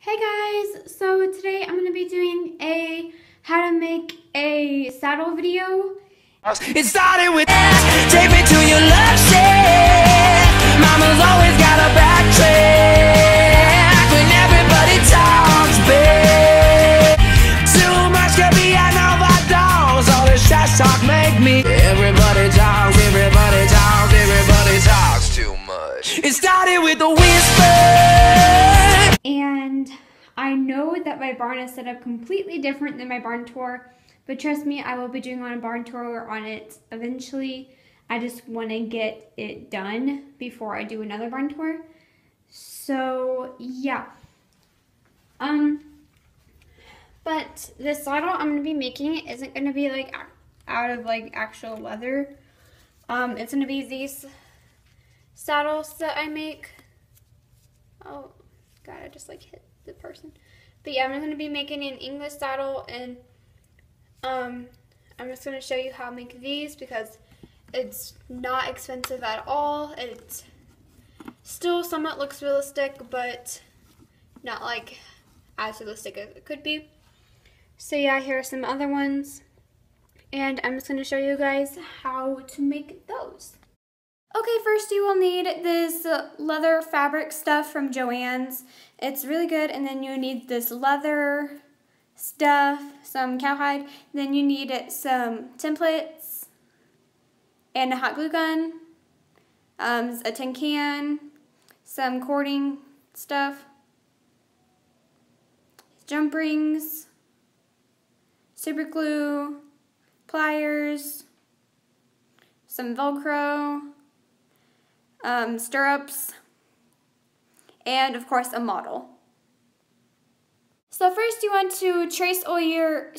Hey guys, so today I'm going to be doing a how to make a saddle video. It started with take me to your love shack. Mama's always got a backtrack when everybody talks big. Too much could be an overdose. All this trash talk make me. Everybody talks too much. It started with a whisper. And I know that my barn is set up completely different than my barn tour, but trust me, I will be doing on a barn tour on it eventually. I just want to get it done before I do another barn tour. So yeah. But the saddle I'm going to be making isn't going to be like out of like actual leather. It's going to be these saddles that I make. Oh God, I just like hit the person. But yeah, I'm going to be making an English saddle, and I'm just going to show you how I make these because it's not expensive at all. It still somewhat looks realistic, but not like as realistic as it could be. So yeah, here are some other ones, and I'm just going to show you guys how to make those. Okay, first you will need this leather fabric stuff from Joann's. It's really good, and then you need this leather stuff, some cowhide. Then you need some templates and a hot glue gun, a tin can, some cording stuff, jump rings, super glue, pliers, some Velcro, stirrups, and of course a model. So first you want to trace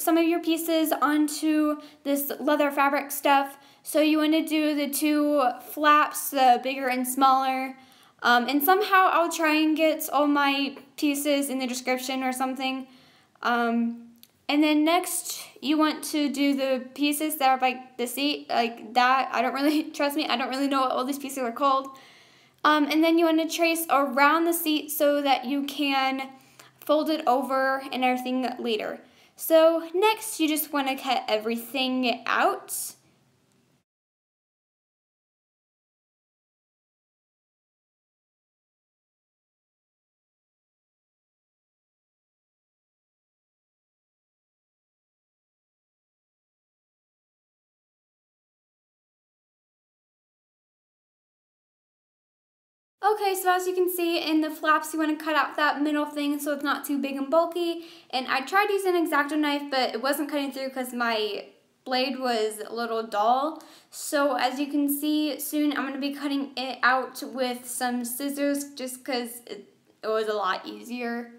some of your pieces onto this leather fabric stuff. So you want to do the two flaps, the bigger and smaller. And somehow I'll try and get all my pieces in the description or something. And then next you want to do the pieces that are like the seat, like that. Trust me, I don't really know what all these pieces are called. And then you want to trace around the seat so that you can fold it over and everything later. So next you just want to cut everything out. Okay, so as you can see in the flaps, you want to cut out that middle thing so it's not too big and bulky. And I tried using an X-Acto knife, but it wasn't cutting through because my blade was a little dull. So as you can see, soon I'm going to be cutting it out with some scissors just because it was a lot easier.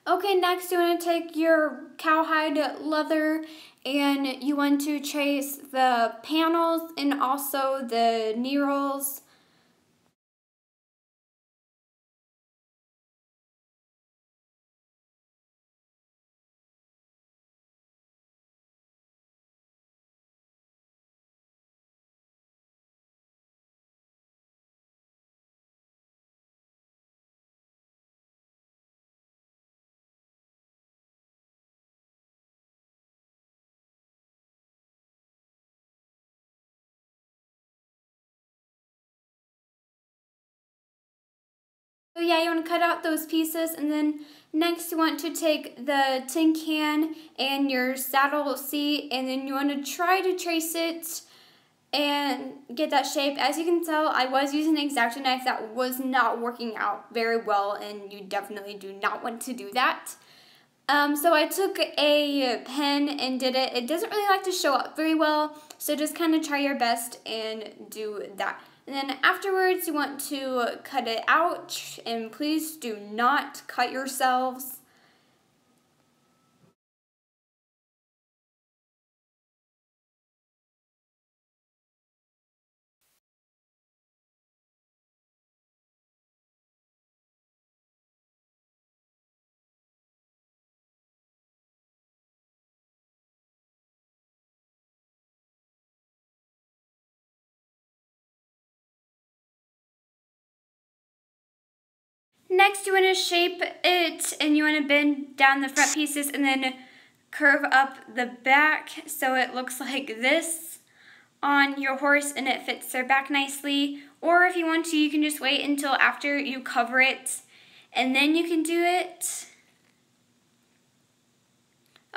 Okay, next you want to take your cowhide leather and you want to trace the panels and also the knee rolls. So yeah, you want to cut out those pieces, and then next you want to take the tin can and your saddle seat, and then you want to try to trace it and get that shape. As you can tell, I was using an X-Acto knife that was not working out very well, and you definitely do not want to do that. So I took a pen and did it. It doesn't really like to show up very well, so just kind of try your best and do that. And then afterwards, you want to cut it out, and please do not cut yourselves. next you want to shape it, and you want to bend down the front pieces and then curve up the back so it looks like this on your horse and it fits their back nicely. Or if you want to, you can just wait until after you cover it and then you can do it.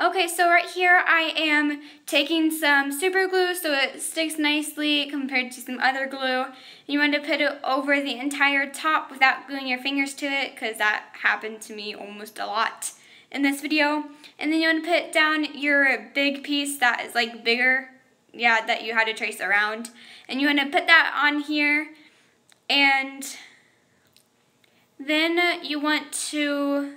Okay, so right here I am taking some super glue so it sticks nicely compared to some other glue. You want to put it over the entire top without gluing your fingers to it, because that happened to me almost a lot in this video. And then you want to put down your big piece that is like bigger, yeah, that you had to trace around. And you want to put that on here, and then you want to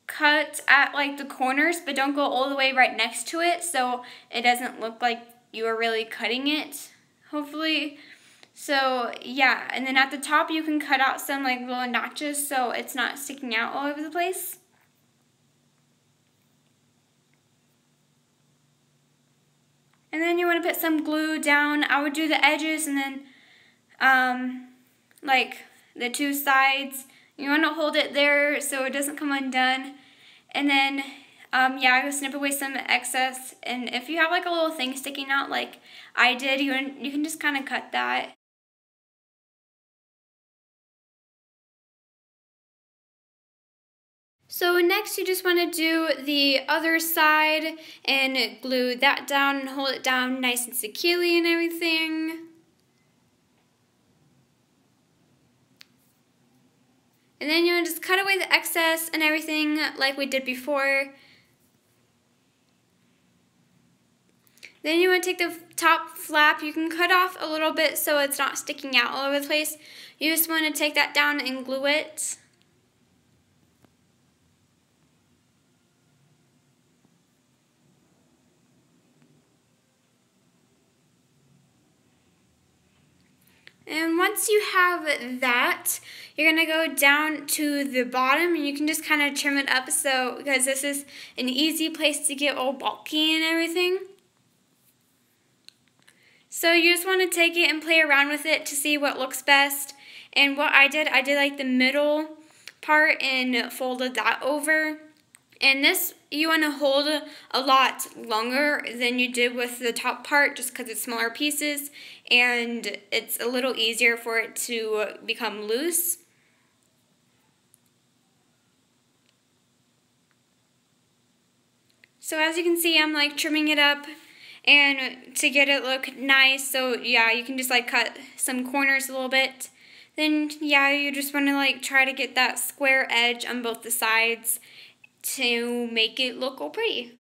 cut at like the corners, but don't go all the way right next to it so it doesn't look like you are really cutting it, hopefully. So yeah, and then at the top you can cut out some like little notches so it's not sticking out all over the place. And then you want to put some glue down. I would do the edges and then like the two sides. You want to hold it there so it doesn't come undone. And then, yeah, I will snip away some excess. And if you have like a little thing sticking out like I did, you can just kind of cut that. So next you just want to do the other side and glue that down and hold it down nice and securely and everything. And then you want to just cut away the excess and everything like we did before. Then you want to take the top flap. You can cut off a little bit so it's not sticking out all over the place. You just want to take that down and glue it. And once you have that, you're going to go down to the bottom and you can just kind of trim it up so, because this is an easy place to get all bulky and everything. So you just want to take it and play around with it to see what looks best. And what I did like the middle part and folded that over. And this you want to hold a lot longer than you did with the top part just because it's smaller pieces and it's a little easier for it to become loose. So as you can see, I'm like trimming it up and to get it look nice. So yeah, you can just like cut some corners a little bit. Then yeah, you just want to like try to get that square edge on both the sides to make it look all pretty.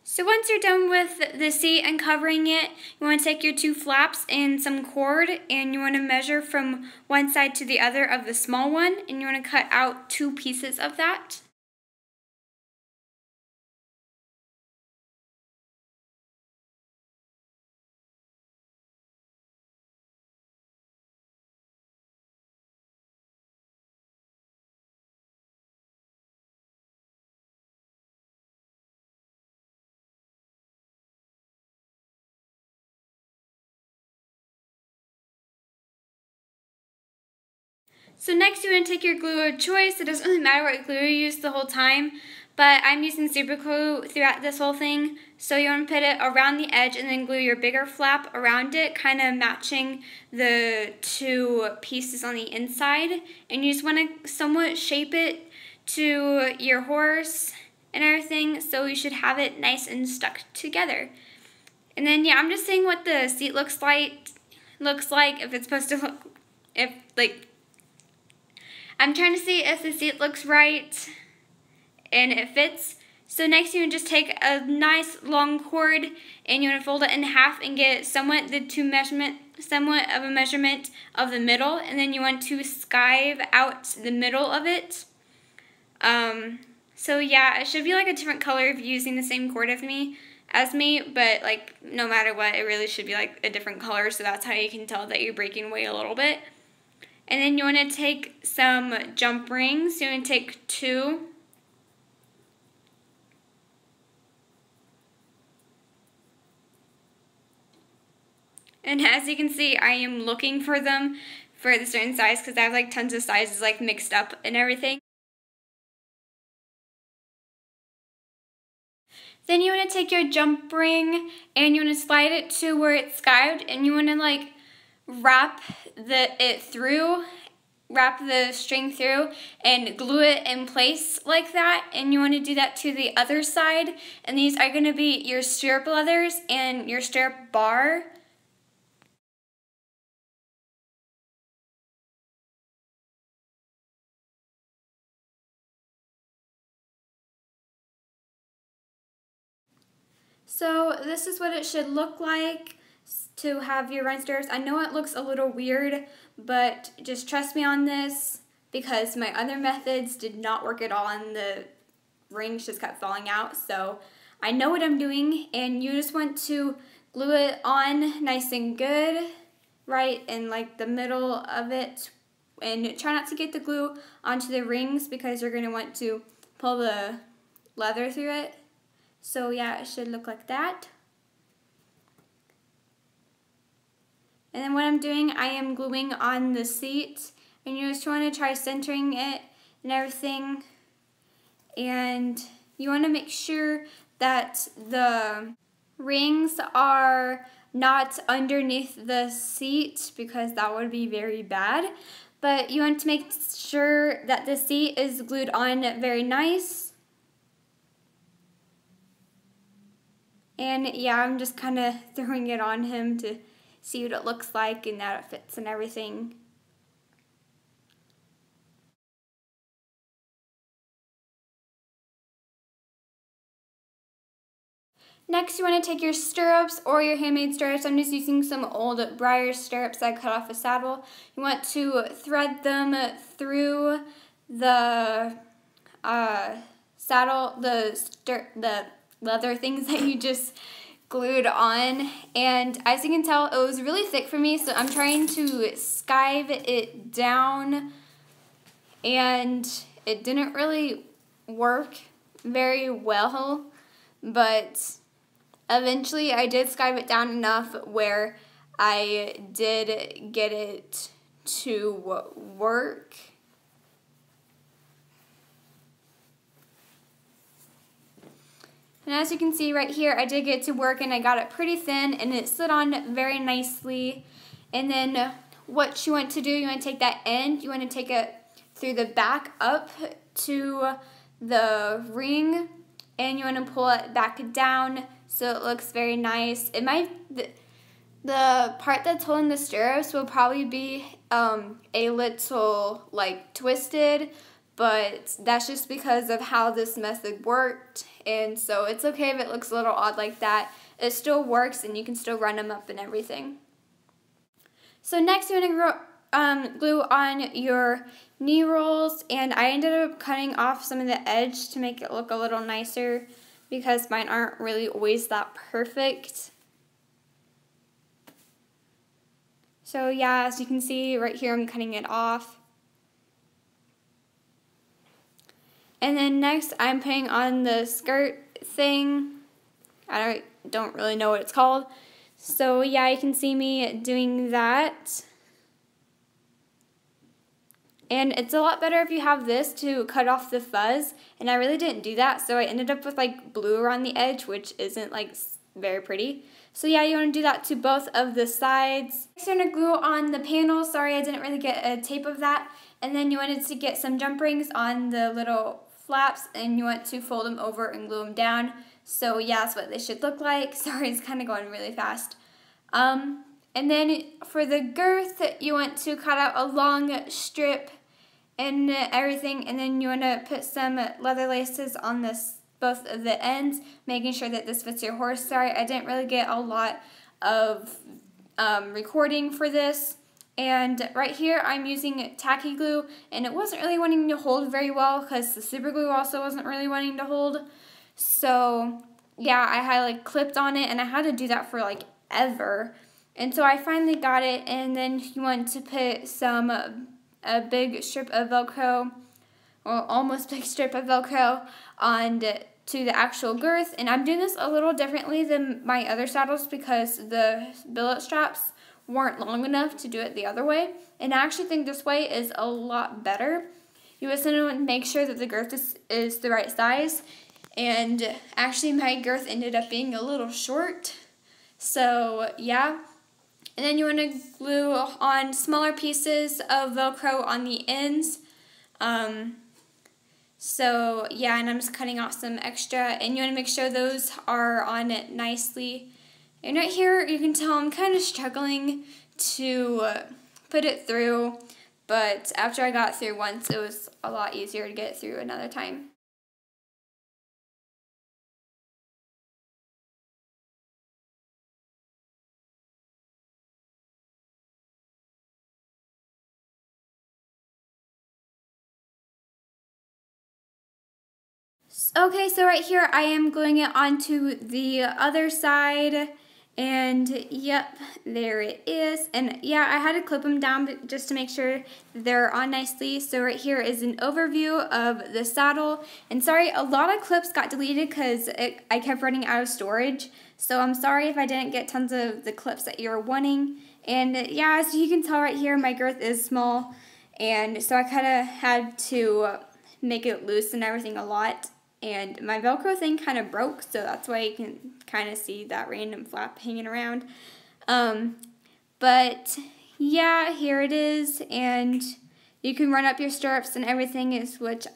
So once you're done with the seat and covering it, you want to take your two flaps and some cord, and you want to measure from one side to the other of the small one, and you want to cut out 2 pieces of that. So next you want to take your glue of choice. It doesn't really matter what glue you use the whole time, but I'm using super glue throughout this whole thing. So you want to put it around the edge and then glue your bigger flap around it, kind of matching the two pieces on the inside. And you just want to somewhat shape it to your horse and everything, so you should have it nice and stuck together. And then yeah, I'm just saying what the seat looks like, if it's supposed to look, if like, I'm trying to see if the seat looks right and it fits. So next you want to just take a nice long cord and you want to fold it in half and get somewhat of a measurement of the middle, and then you want to skive out the middle of it. So yeah, it should be like a different color if you're using the same cord as me, but like no matter what, it really should be like a different color, so that's how you can tell that you're breaking away a little bit. And then you want to take some jump rings. You want to take 2. And as you can see, I am looking for them for the certain size because I have like tons of sizes like mixed up and everything. Then you want to take your jump ring and you want to slide it to where it's skived, and you want to like wrap the string through and glue it in place like that. And you want to do that to the other side. And these are going to be your stirrup leathers and your stirrup bar. So this is what it should look like to have your run stirrups. I know it looks a little weird, but just trust me on this because my other methods did not work at all and the rings just kept falling out. So I know what I'm doing, and you just want to glue it on nice and good right in like the middle of it, and try not to get the glue onto the rings because you're going to want to pull the leather through it. So yeah, it should look like that. And then what I'm doing, I am gluing on the seat, and you just want to try centering it and everything. And you want to make sure that the rings are not underneath the seat because that would be very bad. But you want to make sure that the seat is glued on very nice. And yeah, I'm just kind of throwing it on him to see what it looks like and that it fits and everything. Next, you want to take your stirrups or your handmade stirrups. I'm just using some old Breyer stirrups that I cut off a saddle. You want to thread them through the saddle, the leather things that you just glued on. And as you can tell, it was really thick for me, so I'm trying to skive it down, and it didn't really work very well, but eventually I did skive it down enough where I did get it to work. And as you can see right here, I did get to work and I got it pretty thin and it slid on very nicely. And then what you want to do, you want to take that end, you want to take it through the back up to the ring, and you want to pull it back down so it looks very nice. It might, the part that's holding the stirrups will probably be a little like twisted, but that's just because of how this method worked, and so it's okay if it looks a little odd like that. It still works and you can still run them up and everything. So next you want to glue on your knee rolls, and I ended up cutting off some of the edge to make it look a little nicer because mine aren't really always that perfect. So yeah, as you can see right here, I'm cutting it off. And then next I'm putting on the skirt thing. I don't really know what it's called. So yeah, you can see me doing that. And it's a lot better if you have this to cut off the fuzz, and I really didn't do that, so I ended up with like blue around the edge, which isn't like very pretty. So yeah, you want to do that to both of the sides. Next, you're going to glue on the panel. Sorry, I didn't really get a tape of that. And then you wanted to get some jump rings on the little flaps, and you want to fold them over and glue them down. So yeah, that's what they should look like. Sorry, it's kind of going really fast. And then for the girth, you want to cut out a long strip and everything, and then you want to put some leather laces on this, both of the ends, making sure that this fits your horse. Sorry, I didn't really get a lot of recording for this. And right here, I'm using tacky glue, and it wasn't really wanting to hold very well because the super glue also wasn't really wanting to hold. So yeah, I had like clipped on it, and I had to do that for like ever. And so I finally got it, and then you want to put some, a big strip of Velcro, or almost big strip of Velcro on to the actual girth. And I'm doing this a little differently than my other saddles because the billet straps weren't long enough to do it the other way. And I actually think this way is a lot better. You just want to make sure that the girth is the right size. And actually my girth ended up being a little short. So yeah. And then you want to glue on smaller pieces of Velcro on the ends. So yeah, and I'm just cutting off some extra, and you want to make sure those are on it nicely. And right here, you can tell I'm kind of struggling to put it through, but after I got through once, it was a lot easier to get through another time. Okay, so right here I am gluing it onto the other side, and yep, there it is. And yeah, I had to clip them down just to make sure they're on nicely. So right here is an overview of the saddle. And sorry, a lot of clips got deleted because I kept running out of storage. So I'm sorry if I didn't get tons of the clips that you were wanting. And yeah, as you can tell right here, my girth is small, and so I kind of had to make it loose and everything a lot. And my Velcro thing kind of broke, so that's why you can kind of see that random flap hanging around. But yeah, here it is, and you can run up your stirrups and everything, which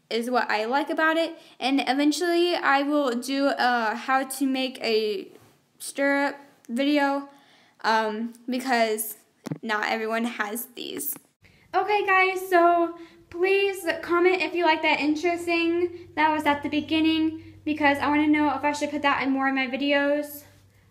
is what I like about it. And eventually I will do how to make a stirrup video because not everyone has these. Okay guys, so please comment if you like that intro thing that was at the beginning, because I want to know if I should put that in more of my videos.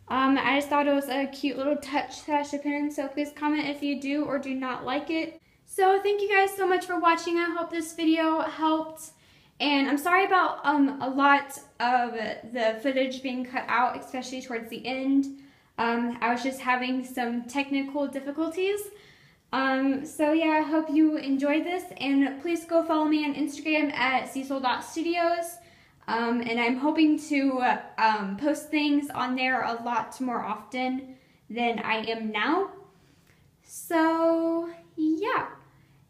I just thought it was a cute little touch that I should put in, so please comment if you do or do not like it. So thank you guys so much for watching. I hope this video helped. And I'm sorry about a lot of the footage being cut out, especially towards the end. I was just having some technical difficulties. So yeah, I hope you enjoyed this, and please go follow me on Instagram at cecil.studios. And I'm hoping to post things on there a lot more often than I am now. So yeah,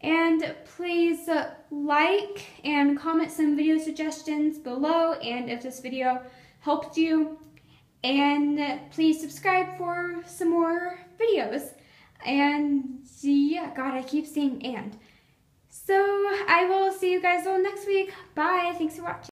and please like and comment some video suggestions below, and if this video helped you, and please subscribe for some more videos. And yeah, God, I keep saying and. So I will see you guys all next week. Bye. Thanks for watching.